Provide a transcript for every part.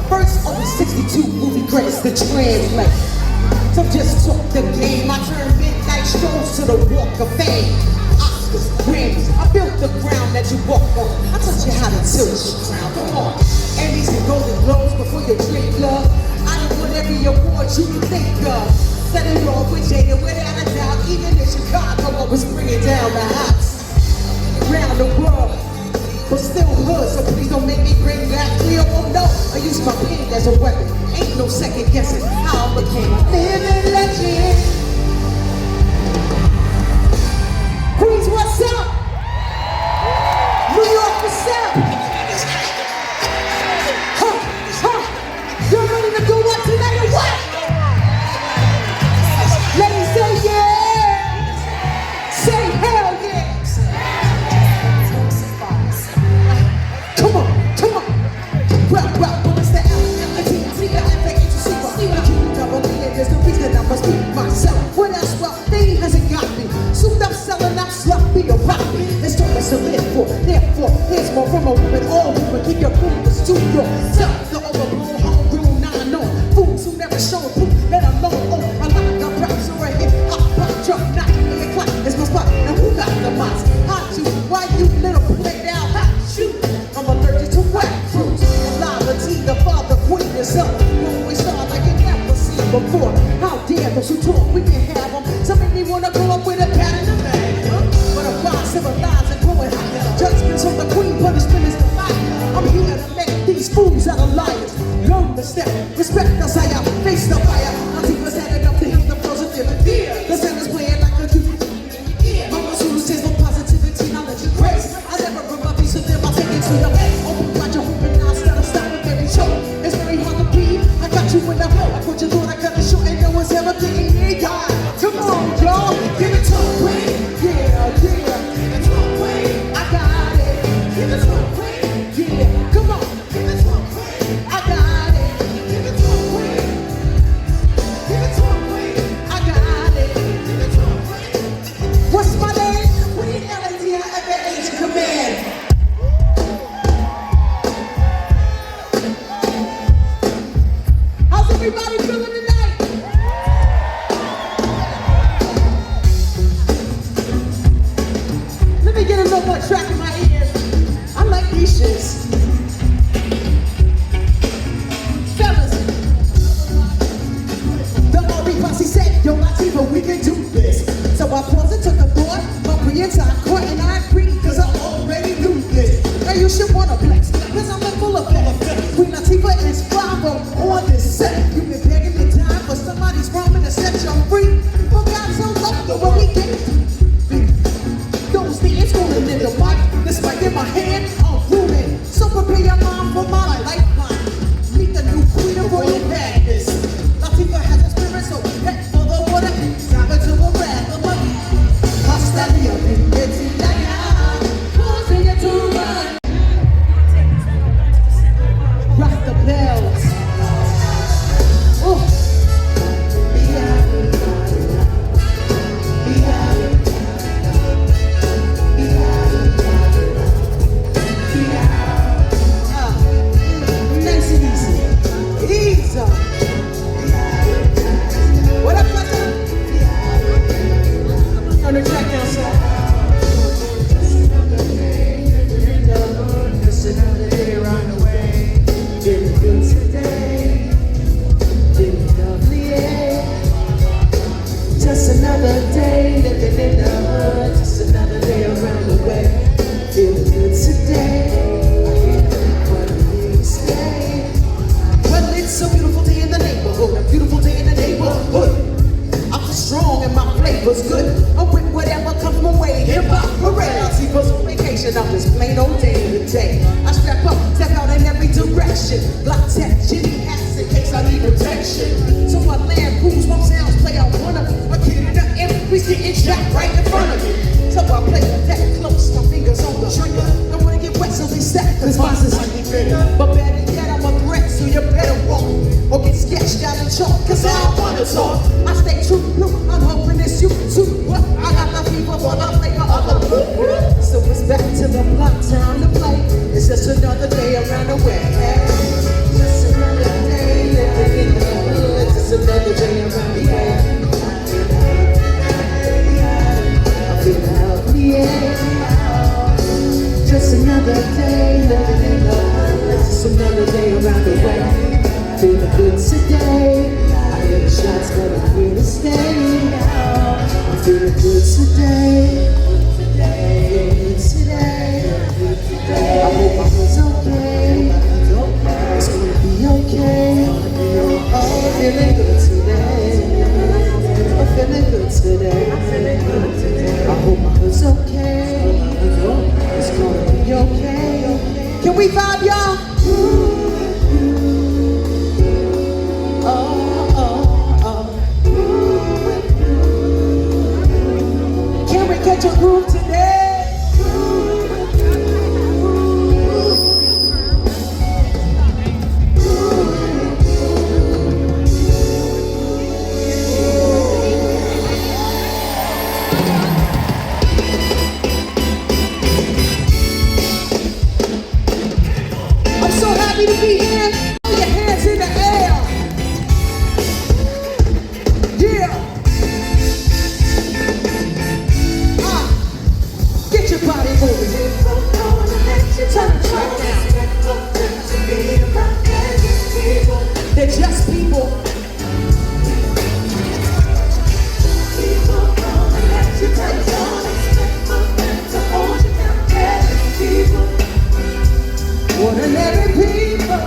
First over 62 movie credits to translate. So just took the game. I turned midnight strolls to the Walk of Fame. Oscars, Grammys, I built the ground that you walk on. I taught you how to tilt your crown. Come on. Emmys and Golden Globes before you drink love. I done won every award you can think of. Set it off with Jada without a doubt. Even in Chicago, I was bringing down the house. Around the world, but still hood, so please don't make me bring that clear. Oh no, I use my pen as a weapon. Ain't no second guessing how I became a living legend. Queens, what's up? New York, what's up? Y'all ready to go up tonight or what? Ladies, say yeah. Say hell yeah. Come on. Well, it's the L-M-T-C, the F-A-H-C, I keep double meaning, there's no reason I must be myself. What else? Well, they hasn't got me. Souped up, selling out, sloppy or poppy. It's too much to live for, therefore, here's more from a woman, all woman. Keep your fingers to yourself. The overblown, homegrown, non-known fools who never show proof, let alone own a lot of raps or a hip-hop pop drop. Not a clock, it's my spot. Now who got the mics? Hot you, why you little played out? Hot shoot, I'm allergic to wet fruits. Tea, the father, queen is up. When we start like you never seen before. How dare those who talk, we can have them. Some make me wanna grow up with a pat in the bag. But a fly civilized and growing higher. Judgments on the queen, punishment is the fire. I'm here to make these fools out of liars. Learn the step, respect the sire, face the fire. I'll keep us standing up to hear the pros of different fear. The sound is playing like a cute. Mama Zulu says for positivity, knowledge and grace. I never run my piece of them, I'll take it to the way. Open wide your open eyes, gotta stop. It's very hard to breathe. I got you in the hole. I put you through, I cut the show, and no one's ever getting near ya. Come on, y'all, give it to me. Yeah. Give it to me. I got it. Give it to me. Yeah, come on. Give it to me. I got it. Give it to me. Give it to me. I got it. Give it to me. What's my name? Queen L-A-D-I-F-A-H Command. Everybody feeling tonight? Let me get a little more track in my ears. I like these shits. Fellas, the Maury Posse said, yo, Latifah, we can do this. So I paused and took a thought. My pre-entire court and I agreed, cause I already knew this. Now you should wanna flex, cause I'm full of flex. Queen Latifah is Bravo on this set. You've been begging me time for somebody's rhyming to set you free. For God so loved the way we get those things rolling in the mic. This mic in my hand, I'm moving. So prepare your mind for my lifeline. Meet the new queen of royal madness. Latifah has a spirit so head for the water. Dive into the wrath of money. Hostile up in the tonight. Causing you to run. Rock the bells. Nice and easy. Easy. What up, Plaza? On the track now, sir. Just another day around the way. Getting good today. Getting lovely, yeah. Just another day living in the hood. Just another day around the way. Feeling good today. What a nice day. Well, it's a beautiful day in the neighborhood. A beautiful day in the neighborhood. I'm strong and my flavor's good. I'm with whatever comes my way. Hip-hop, parade. I'll see for some vacation. I'm just plain old day to day. I step up, step out in every direction. Block tech, Jimmy hats in case I need protection. So my land cruise, my sounds play out one of them. A kid in the MP3 getting shot right in front of me. So I play that close, my fingers on the trigger. Don't wanna get wet, so they set, cause mine's is honey bigger. But better yet, I'm a threat, so you better walk. Or get sketched out in chalk, cause I don't wanna talk. I stay true, I'm hoping it's you too. I got the people, but I'm like my other. So it's back to the block, time to play. It's just another day around the way. Just another feeling good today. I hear the shots, but I'm here to stay. I'm feeling good today. I hope my heart's okay. It's gonna be okay. Oh, I'm feeling good today. I'm feeling good today. I hope my heart's okay. It's gonna be okay. Can we vibe, y'all? Can we catch a groove today? I'm so happy to be here. Put your hands in the air. Yeah. Get your body moving. Turn the track down. They're just people. Ordinary people.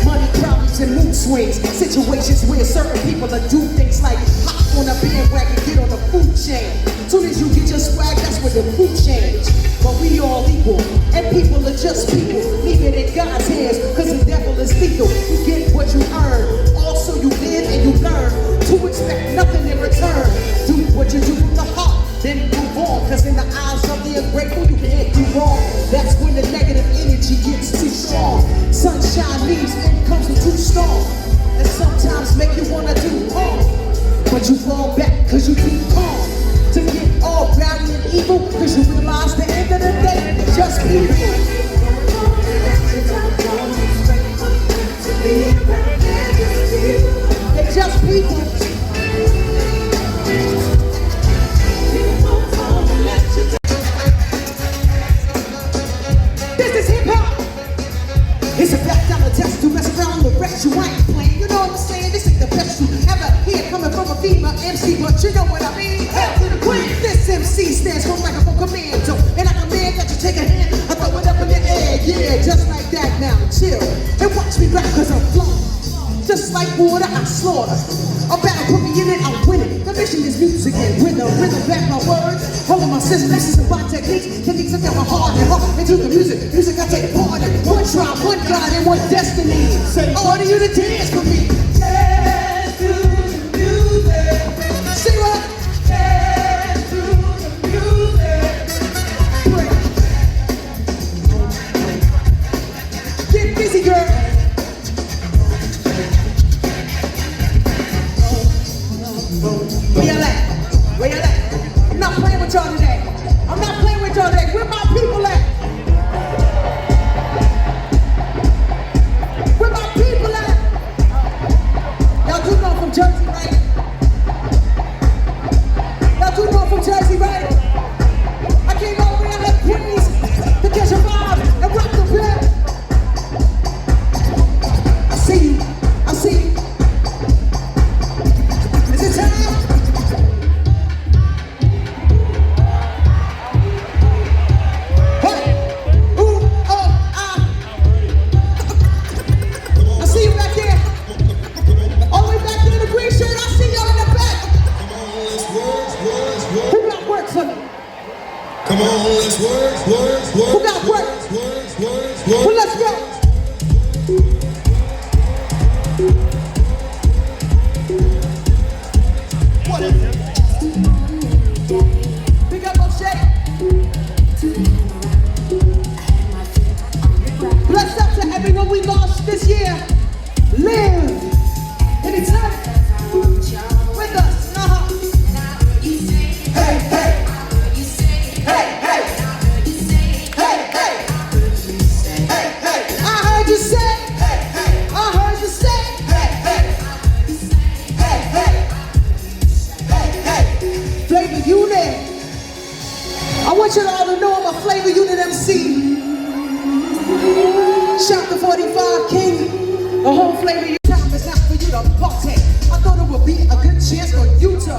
Money problems and mood swings. Situations where certain people are do things like hop on a bandwagon, get on the food chain. Soon as you get your swag, that's when the food change. But we all equal, and people are just people. Leave it in God's hands, cause the devil is lethal. You get what you earn, also you live and you learn to expect nothing in return. Do what you do from the heart, then move on. Cause in the eyes of the ungrateful, you can't do wrong. That's when the negative energy gets too strong. Sunshine leaves and comes with too storm. And sometimes make you wanna do harm. But you fall back cause you too calm to get all rowdy and evil. Cause you realize the end of the day, it's just people. They're just people. This is hip hop. It's a $5 test to mess around the rest. You ain't playing, you know what I'm saying? This ain't the best you ever hear coming from a female MC, but you know what I mean. Hail to the queen. This MC stands for microphone commando, and I command that you take a hand, I throw it up in the air, yeah, just like that. Now chill and watch me rap, cause I'm flowing. Just like water, I slaughter. A battle put me in it, I'm winning. The mission is music and rhythm, back my words. All of my systems and my techniques I got my heart and heart into the music. Music I take part in. One tribe, one God, and one destiny. Say, I want you to dance for me. Dance to the music. Sing what? Dance to the music. Break. Get busy, girl. Where y'all at? Where y'all at? I'm not playing with y'all today. I'm not playing with y'all today. Where my people at? Where my people at? Y'all do know I'm from Jersey, right? Y'all do know I'm from Jersey, right? I came over here like Queens to catch a vibe and rock the bed. I see you. I see you. Is it time? Come on, let's work. Who got work? Well, let's go. What is it? Big up O'Shea. Bless up to everyone we lost this year. Live anytime with us. Hey, hey. I want you all to know I'm a Flavor Unit MC. Shout the 45 King. The whole flavor of your time is not for you to partake. I thought it would be a good chance for you to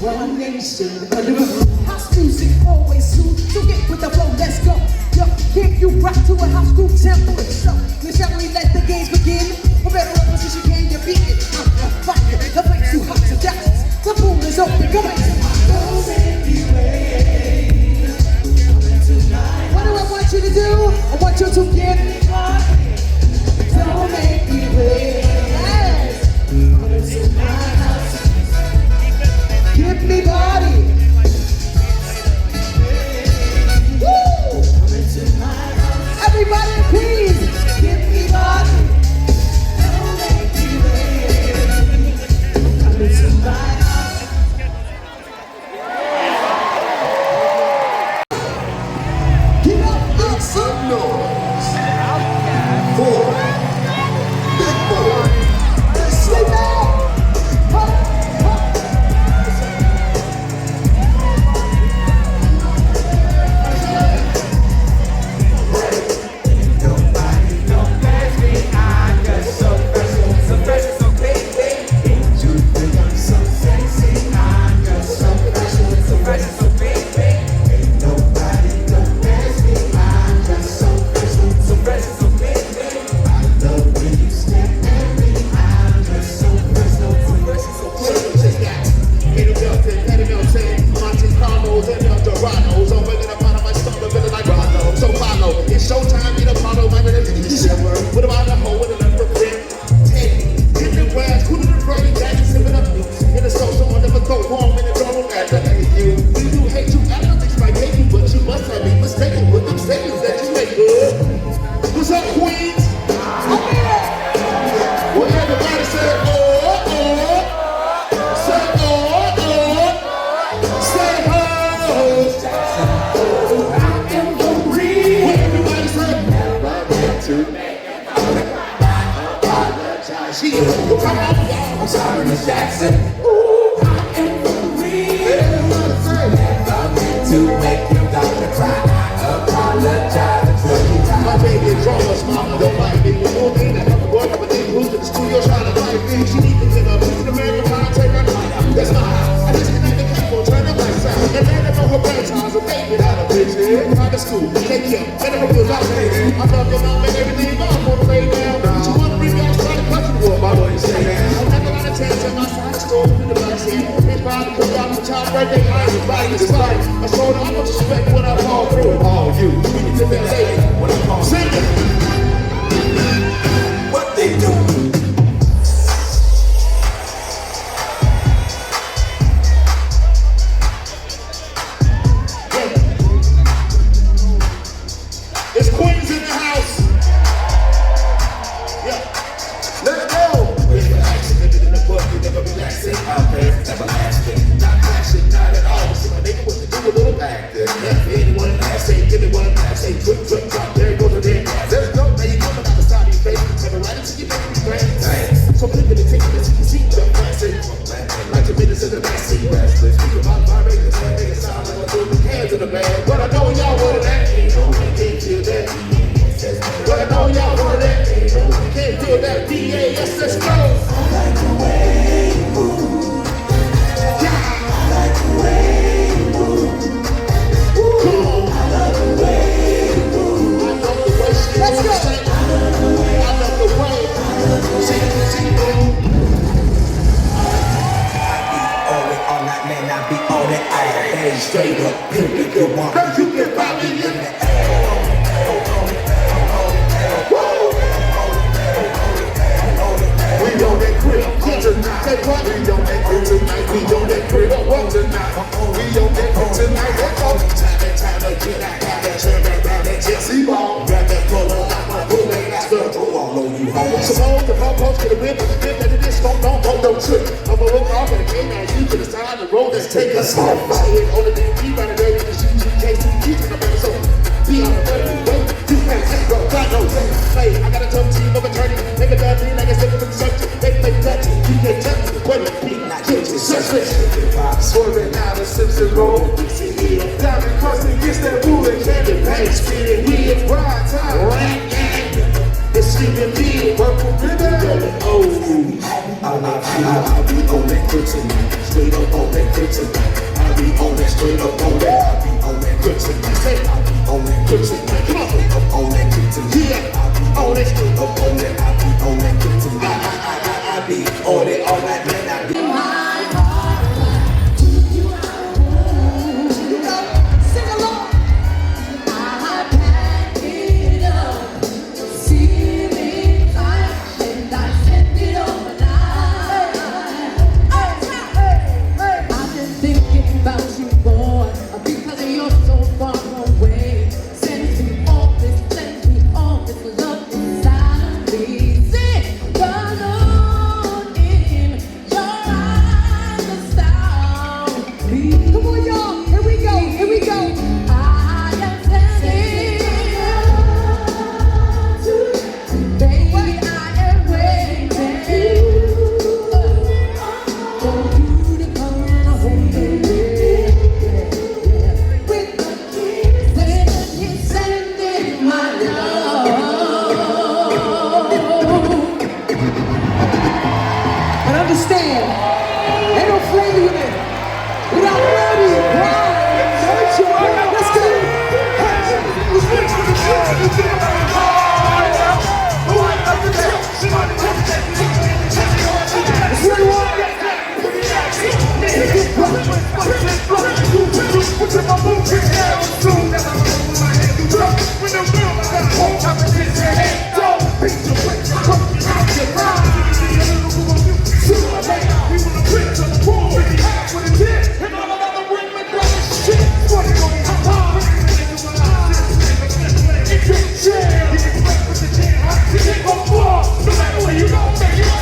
run nation under a house music always soon. So get with the flow, let's go. Yo, if you rock to a house group tempo, so shall we let the games begin? A better opposition can you beat it? Fight it, the place too hot to die. The pool is open, come on. What do I want you to do? I want you to get me body. Don't make me wait. Yes. Give me body. Woo! Everybody in Queens, give me body. Don't make me wait. Come into my house. Get up, Make some noise for Big Boy. sleep out. What's up, Queens? Well, everybody say, oh, oh. Say, oh, oh. Say, oh. I am the real. Well, everybody say, never meant to make it. Apologize. Come on, y'all. I'm sorry, Miss Jackson. Ooh, I am the real. Everybody say, never meant to make you Dr. Cry. Apologize. My baby draws, mama don't like me. You know me, that I'm working with these who's in the studio trying to like me. She need to get up, an American pie, take her money. That's my house. I disconnect the cable, turn the lights out. And let her know her bad times, a baby out of bitch. Private school, take you, let her feel like me. I love your mom and everything, but I'm gonna lay down. But you wanna bring me outside the country world, my boy, say that. I'm not gonna chance at my side store in the back seat. It's fine to come out for child birthday, I ain't inviting this fight. I showed her how much respect when I fall through. All you, we need to be lady. When I call sing it. What they do? It's Queens in the house. Yeah. Let's go. We're relaxing, living in the book, we never relaxing. Out there, everlasting. Not passion, not at all. See my nigga what to do a little back there. Anyone that say, give me one, I say, drip, drip, drop, there goes the damn gas. Let's go. Now you coming out the side of your face. Never right into your baby grand. So flipping and taking this, you can see the plastic. Like the minutes in the backseat. Speaking about vibrators, that nigga sound like I'm doing hands in the bag. But I know y'all want that. Can't feel that. But I know y'all want that. Can't feel that. DAS, let's go. I like the way you move. Yeah. I like the way you move. Come on. I love the way you move. I love the way she Let's go. I love the way. I love the way. She move. All night, man, I be on it all day. Straight up, if you want Now you can find me in the we on that crib, tonight. Say what? We on that crib tonight. We on that crib, what tonight? We on that crib tonight. Let's go. Time to get out that turn that Jesse ball. Grab that polo, pull that ass up. All on you, home. Suppose the pop-post to the whip, and the disc don't hold no trick. I'm gonna look off and again, now you to the side of the road. Let's take a step. On the DP, by the way, the GGK2 keep in the back, so be on the way. You can't take go, God knows. Hey, I got a tough team of attorney. Make a bad thing like I said for the subject. Make that team, you can't touch it. What it be, not guilty, suspect. Swerving out of Simpson Road. Diamond crossing against that bull and candy paint. Spinning weird, ride time. Rat gang. It's sleeping big. Purple ribbon. I'll be on that kryptonite, straight up on that kryptonite. I'll be on that, straight up on that. I'll be on that kryptonite, I'll be on that kryptonite, straight up on that kryptonite. Yeah, I'll be on that, straight up on that. I'll be on that kryptonite. I'll be on it all night, man. I'll be. Sing along. Come on, y'all. Here we go. Here we go. But understand, ain't no flavor in it without melody, rhyme, nurture. Let's go. Let's run wild. Yeah.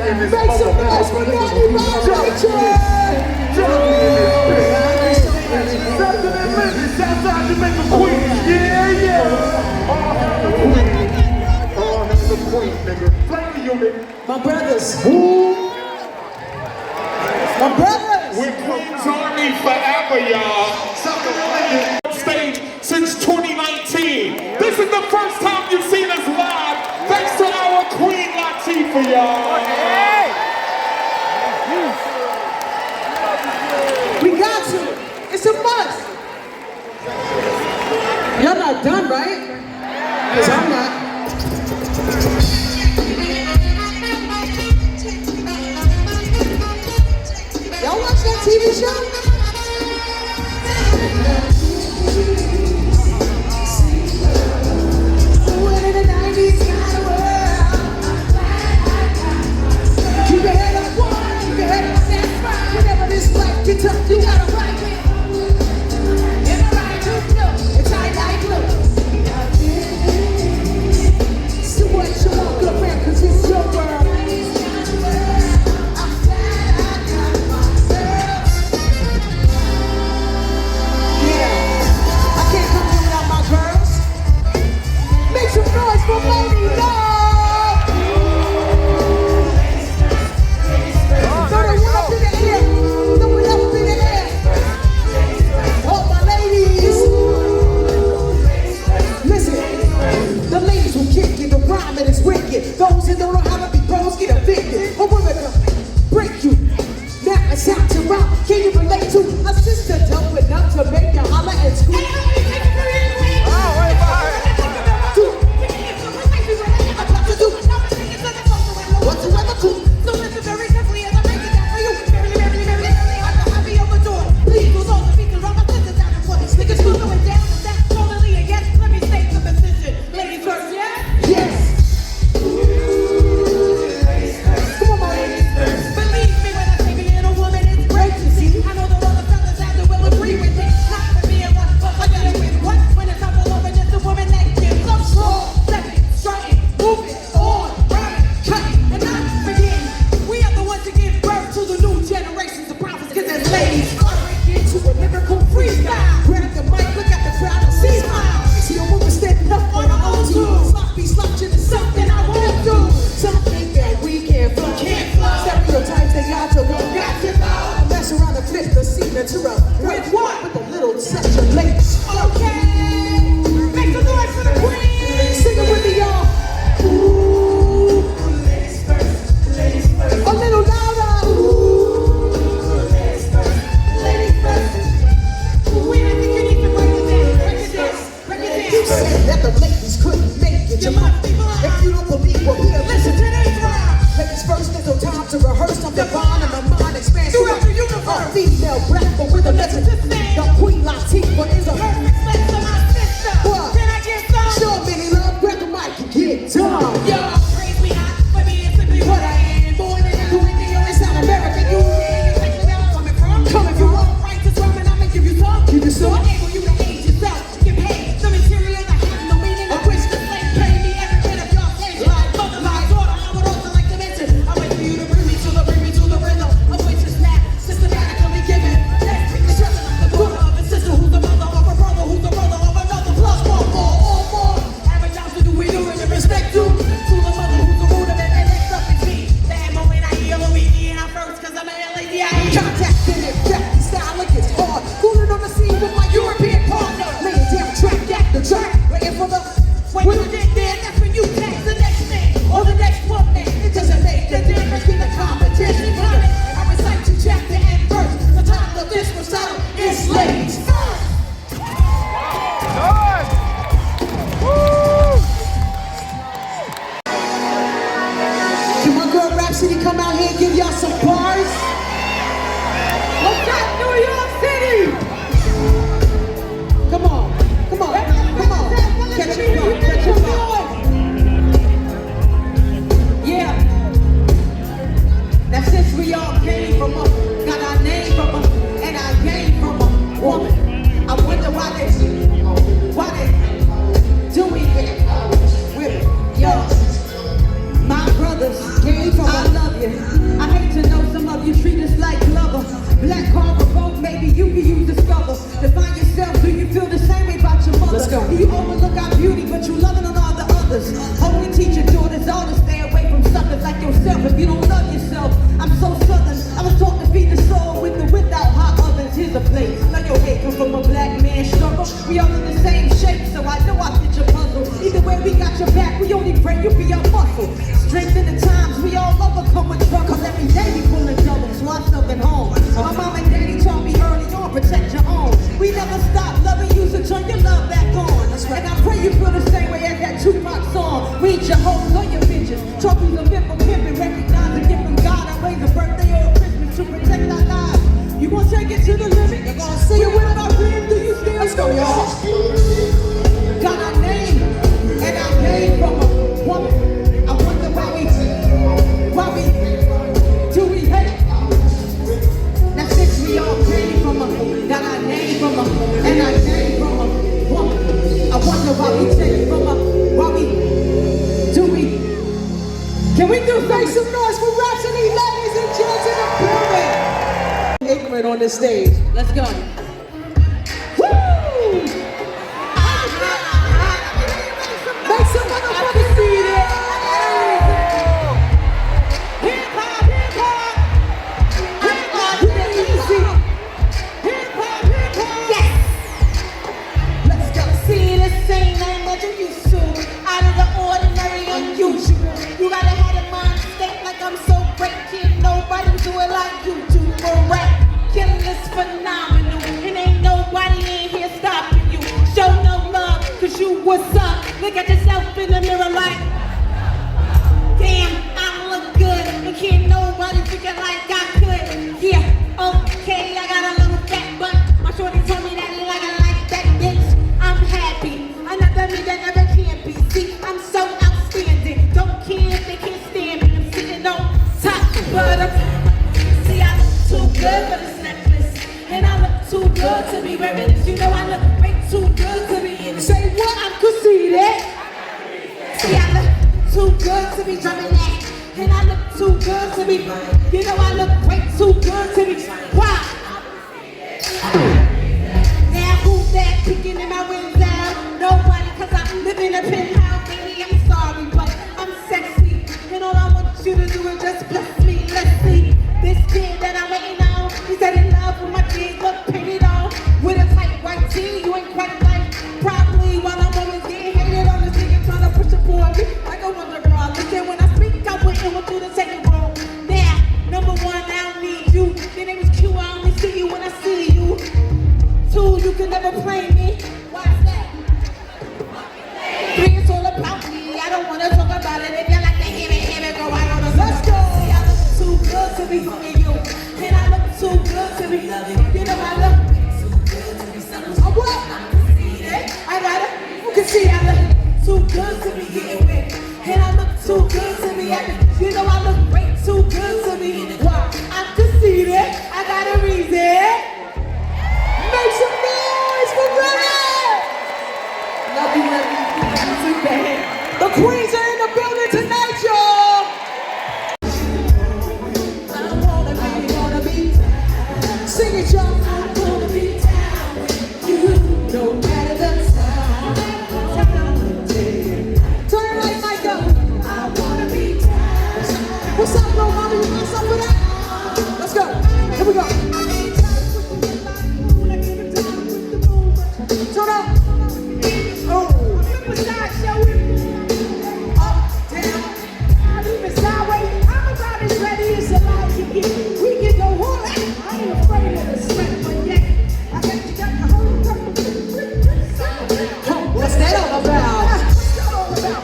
in this Make some noise for Naughty by Nature. Southside Jamaica Queen. Yeah, yeah. All hail the Queen. All hail the Queen, nigga. Play the unit. My brothers. Woo. My brothers. We're Queen's Army forever, y'all. Stage since 2019. This is the first time you've seen us live. Thanks to our Queen Latifah, y'all. We got to. It's a must. Y'all not done, right? Because I'm not. Y'all watch that TV show? When in the 90s, got a world. Keep your head up, keep your head up, that's right. Whenever this life gets up, you gotta fight it. In the right to flow, it's high like blue. So what you want, good man, 'cause it's your world. Those who don't know how to be pros get evicted. A woman will break you. Now it's time to rock. Can you relate to a sister dope enough to make you holler and scream? Whatsoever cool. So listen very carefully as I break it down for you. Very, very, very, very, I'll be overjoyed. Please go on the speakers, all my sisters down in front. Niggas still going down, and that's totally a yes. Let me state the position. Ladies first, yes? Yes. With what? With a little touch of lace. Okay. Make the noise for the Queen. Sing it with me, y'all. Ooh, ladies first, ladies first. A little louder. Ooh, ladies first, ladies first. Queen, I think you need to break it down. Break it down. Break it down. You said that the ladies couldn't make it. You must be blind. If you don't believe what we are, listen to this rhyme. Ladies first, there's no time to rehearse. I'm divine and my mind expands throughout the universe. A female rapper with a message to sing. The Queen Latifah is a perfect match to my sister. What? Can I get some? Show me love, grab the mic and get done. Y'all praise me hot for being simply what I am. Born in Louisiana, it's not American. You exactly where I'm coming from. Coming from all righteous rhyme and I'ma give you some. Give you some. Enable you to hate yourself. Get paid. The material I have no meaning. I wish the slave pay me every bit of your pay. Like mother, my daughter, I would also like to mention. I wait for you to bring me to the rhythm of which is snap systematically given. Let's pick the stressing of the daughter of a sister who's the mother of a brother who's the brother of another. Plus one more or more. Average house to do we do and respect to the mother who's the root of it. And next up is me. That moment I hear Louisiana and I'm first cause I'm a lady. I ain't contacting it. Crafty style like it's hard. Cooling on the scene with my European partner. Laying down track after track. Waiting for the when you get there, that's when you tax the next man or the next woman. It doesn't make the difference in the competition. I recite you chapter and verse. The title of this recital is Ladies First. Can my girl Rhapsody come out here and give y'all some bars? What's up, New York City? Come on, come on, come on. Catch your vibe, catch your vibe. spirit on this stage. Let's go. Woo! Make some motherfuckers see it. Hip hop, hip hop. Hip hop, easy. Hip hop, hip hop. Yes. Let's go. See, this ain't nothing that you used to. Out of the ordinary, unusual. You gotta have a mind state like I'm so great. Kid, nobody do it like you do. For rap, killing is phenomenal. And ain't nobody in here stopping you. Show no love, cause you what's up. Look at yourself in the mirror like, damn, I look good. And can't nobody figure like I could. Yeah, okay, I got a little fat butt. My shorty told me that like I like that bitch. I'm happy. Another me that never can be. See, I'm so outstanding. Don't care if they can't stand me. I'm sitting on top, but see, I look too good for this necklace. And I look too good to be wearing this. You know I look way too good to be in it. Say what? I could see that. See, I look too good to be drumming that. And I look too good to be, you know I look way too good to be, wow. Now who's that peeking in my window? Nobody, cause I live in a penthouse, baby, I'm sorry, but I'm sexy. And all I want you to do is just bless me, let's see. This kid that I'm waiting on, he said in love with my kids, look painted on. With a tight white tee, you ain't quite like, probably while I'm always getting hated on this nigga trying to push it for me. Like a wonder girl, listen when I speak, I wouldn't want you to take it wrong. Now, number one, I don't need you. Your name is Q, I only see you when I see you. Two, you can never play me. Why is that? Three, it's all about me. I don't wanna talk about it. If you like to hear it, go out on us. Let's go. See, I look too good to be fucking you. And I look too good to be loving. You know I look too good to be something. Oh, what? I got it. You can see I look too good to be getting with. And I look too good to be happy. You know I look way too good to be in it. Wow, I can see that. I got a reason. Make some noise for Remy! Love you, too bad. The queens are in the building tonight, y'all! I wanna be, sing it, y'all. I wanna be down with you, no matter the time. Turn it right, Micah. I wanna be down. What's up, bro, mommy? You want some of that? Let's go. Here we go. Turn up. Oh. Up, down. I'm about as ready as a life can get. We can go all out. I ain't afraid of the sweat, but yet I bet you got the whole What's that all about? What's that all about?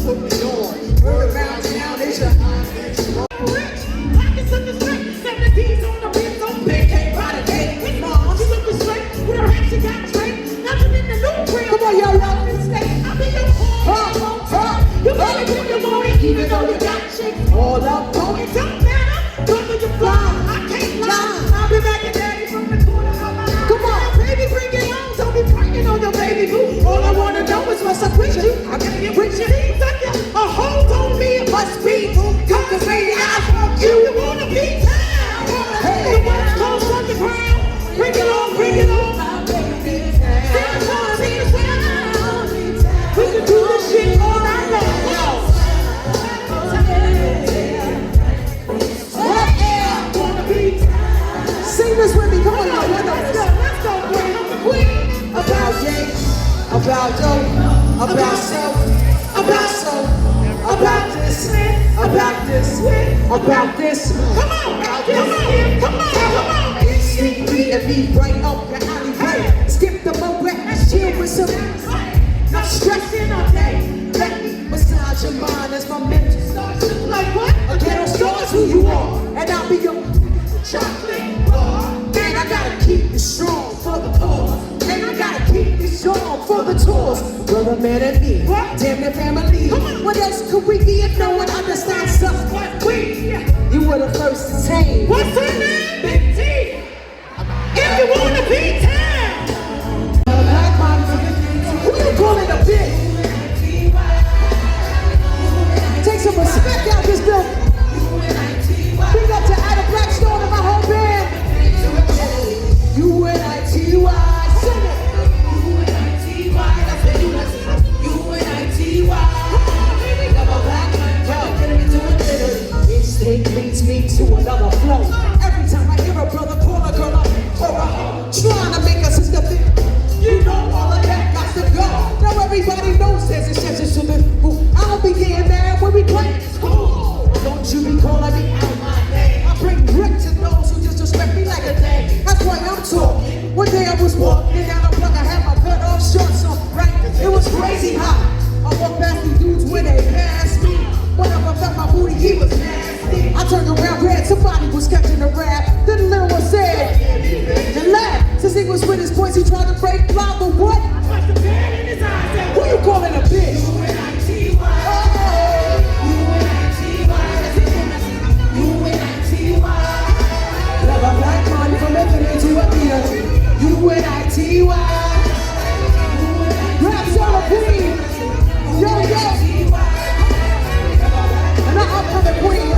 Put me on. Word around town is your Rich, pockets of the straight, 70s on the beat, on big cake by the day. With mom, she looking straight, with her hat she got straight. Nothing in the new crib. Come on, yo, yo. I be your home. You better put your money, even though you got chicks. All up, Oh, it don't matter, don't do you fly. I can't lie. I'll be back and daddy from the corner of my eye. Come on. Baby, bring it on. Don't be pranking on your baby boo. All I wanna know is what's up with you. I gotta get with you. Seems like a hold on me. It must be. Cause baby, I want you. You wanna be down. The West Coast underground. Bring it on, bring it on. Stand for me as well. We can do this shit all night long. sing this with me. Come on, yo. Let's go, bring on the queen. About game, about dope, about self, about soul, about this, about this, about this. Come on, come on, come on, come on. Instinct me and be right up your alleyway. Skip the moment, chill with some. Not stressing all day. Let me massage your mind as my mental starts. Like what? A ghetto star's who you are, and I'll be your Chocolate bar. man. I gotta keep it strong for the cause, and I gotta keep it strong for the tours. Brother, man, and me, What? damn the family. What else could we be if no one understands us? What queen? You were the first to tame. What's her name? Big T. If you wanna be town. Black man, who you calling a bitch? Take some respect out this building. Big up to Adam Blackstone and my whole band. read somebody was catching a rap. Then the little one said, and laughed. Since he was with his boys, he tried to break fly, but what? Who you calling a bitch? Love a black man from Ebony to Athena. U-N-I-T-Y. Rap Soul Queen. Yo, yo. And I'm the queen.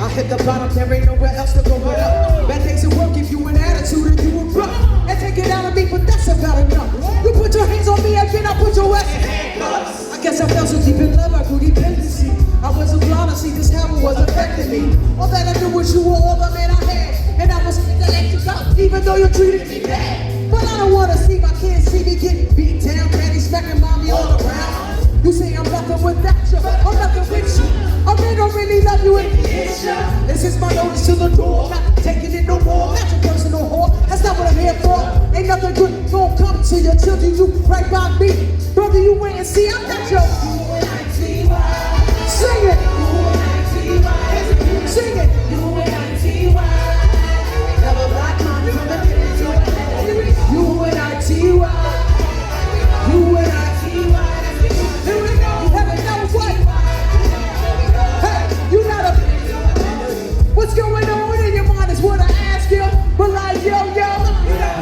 I hit the bottom, there ain't nowhere else to go but up. Bad days at work give you an attitude and you a rough. And take it out of me, but that's about enough. You put your hands on me again, I put your ass in handcuffs. I guess I felt so deep in love, I grew dependency. I wasn't blind to see this habit was affecting me. All that I knew was you were all the man I had. And I was going to let you go, even though you treated me bad. But I don't want to see my kids see me get beat down, daddy smacking mommy all around. You say I'm nothing without you, I'm nothing with you. I really don't really love you and kiss you. This is my notice to the door, not taking it no more. Not your personal whore, that's not what I'm here for. Ain't nothing good gonna come to you till you do right by me. Brother, you wait and see, I'm not your Sing it! Sing it! Never black man from the U-N-I-T-Y. U-N-I-T-Y. Here we go! You haven't know what? Hey, you gotta... What's going on in your mind is what I ask you. But like, yo, you don't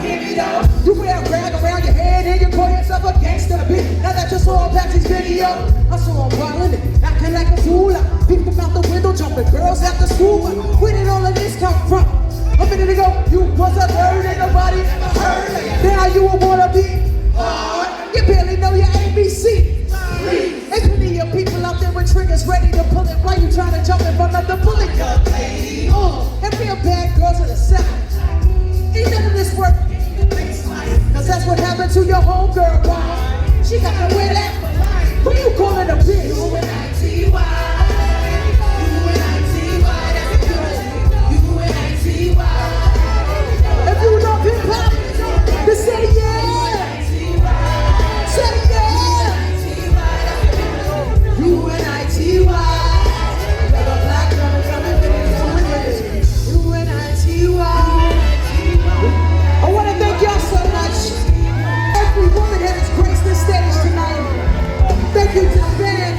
hear me though. You wear a rag around your head and you call yourself a gangster bitch. Now that you saw Patsy's video, I saw him wildin', acting like a fool. I peeked him out the window, jumping girls after school. But where did all of this come from? A minute ago, you was a bird and nobody ever heard it. Now you a wannabe hard. You barely know your ABC. Ain't plenty of people out there with triggers ready to pull it. Why you trying to jump in front of the bullet? And real bad girls in the South. Ain't none of this work. Cause that's what happened to your homegirl. She got to wear that. Who you calling a bitch? If you love hip hop, then say yeah. Say yeah. U-N-I-T-Y. Never black woman coming with U-N-I-T-Y. I want to thank y'all so much. Every woman has graced this stage tonight. Thank you to the band.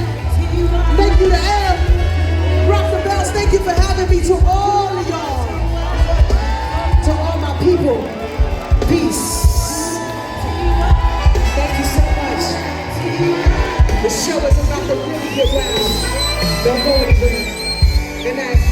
Thank you to L. Rock the Bells, thank you for having me. To all of y'all. To all my people. Peace. Thank you so much. The show is about to really get down. Don't go anywhere. Good night.